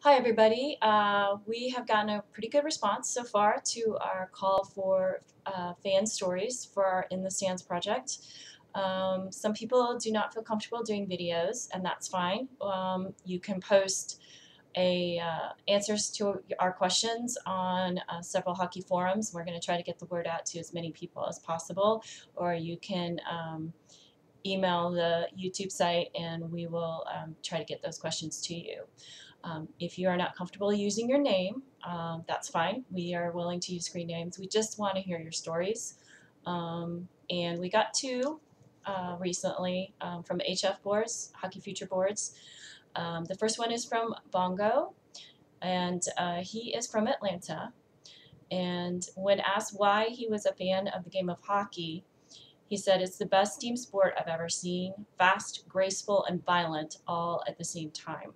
Hi, everybody. We have gotten a pretty good response so far to our call for fan stories for our In the Stands project. Some people do not feel comfortable doing videos, and that's fine. You can post answers to our questions on several hockey forums. We're going to try to get the word out to as many people as possible, or you can email the YouTube site and we will try to get those questions to you. If you are not comfortable using your name, that's fine. We are willing to use screen names. We just want to hear your stories. And we got two recently from HF boards, Hockey Future boards. The first one is from Bongo, and he is from Atlanta. And when asked why he was a fan of the game of hockey, he said, "It's the best team sport I've ever seen, fast, graceful, and violent all at the same time."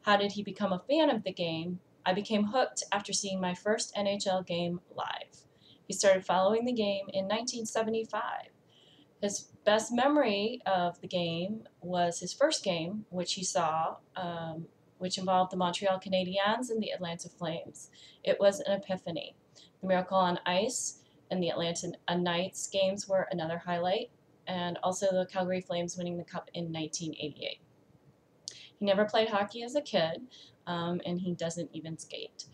How did he become a fan of the game? "I became hooked after seeing my first NHL game live." He started following the game in 1975. His best memory of the game was his first game, which he saw, which involved the Montreal Canadiens and the Atlanta Flames. It was an epiphany. The Miracle on Ice and the Atlanta Knights games were another highlight, and also the Calgary Flames winning the Cup in 1988. He never played hockey as a kid, and he doesn't even skate.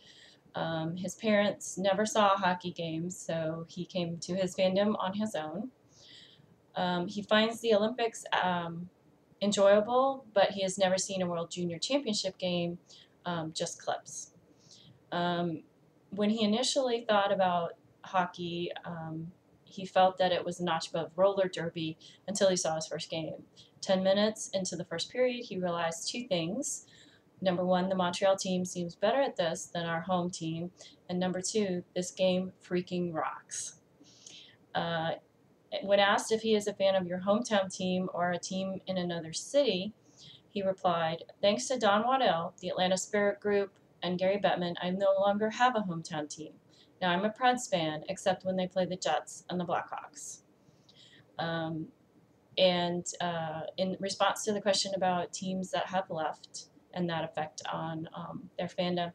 His parents never saw hockey games, so he came to his fandom on his own. He finds the Olympics enjoyable, but he has never seen a World Junior Championship game, just clips. When he initially thought about hockey, he felt that it was a notch above roller derby until he saw his first game. 10 minutes into the first period, he realized two things. Number one, the Montreal team seems better at this than our home team. And number two, this game freaking rocks. When asked if he is a fan of your hometown team or a team in another city, he replied, "Thanks to Don Waddell, the Atlanta Spirit Group, and Gary Bettman, I no longer have a hometown team. Now I'm a Preds fan, except when they play the Jets and the Blackhawks." Um, and in response to the question about teams that have left and that effect on their fandom,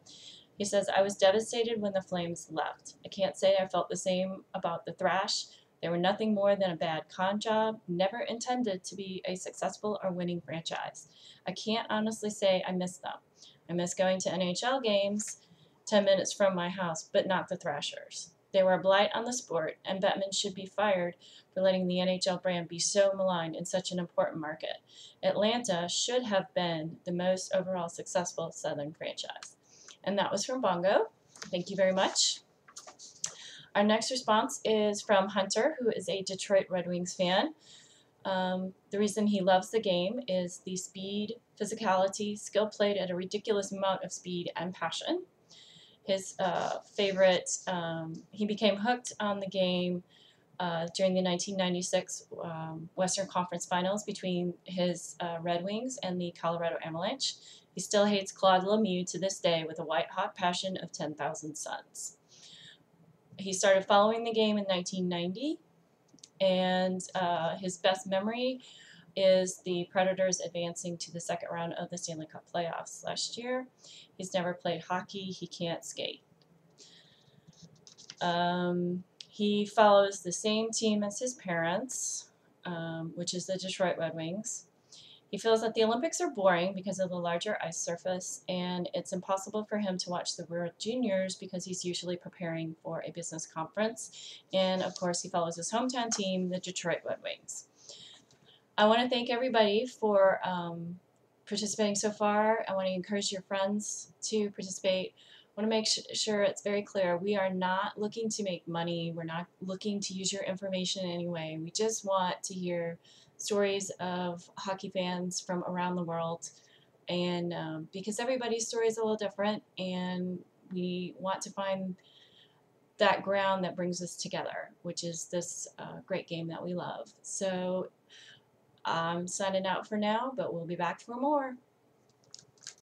he says, "I was devastated when the Flames left. I can't say I felt the same about the Thrash. They were nothing more than a bad con job, never intended to be a successful or winning franchise. I can't honestly say I miss them. I miss going to NHL games 10 minutes from my house, but not the Thrashers. They were a blight on the sport, and Bettman should be fired for letting the NHL brand be so maligned in such an important market. Atlanta should have been the most overall successful Southern franchise." And that was from Bongo. Thank you very much. Our next response is from Hunter, who is a Detroit Red Wings fan. The reason he loves the game is the speed, physicality, skill played at a ridiculous amount of speed and passion. His he became hooked on the game during the 1996 Western Conference Finals between his Red Wings and the Colorado Avalanche. He still hates Claude Lemieux to this day with a white-hot passion of 10,000 suns. He started following the game in 1990, and his best memory is the Predators advancing to the second round of the Stanley Cup playoffs last year. He's never played hockey. He can't skate. He follows the same team as his parents, which is the Detroit Red Wings. He feels that the Olympics are boring because of the larger ice surface, and it's impossible for him to watch the World Juniors because he's usually preparing for a business conference. And of course, he follows his hometown team, the Detroit Red Wings. I want to thank everybody for participating so far. I want to encourage your friends to participate. I want to make sure it's very clear. We are not looking to make money. We're not looking to use your information in any way. We just want to hear stories of hockey fans from around the world, and because everybody's story is a little different, and we want to find that ground that brings us together, which is this great game that we love. So I'm signing out for now, but we'll be back for more.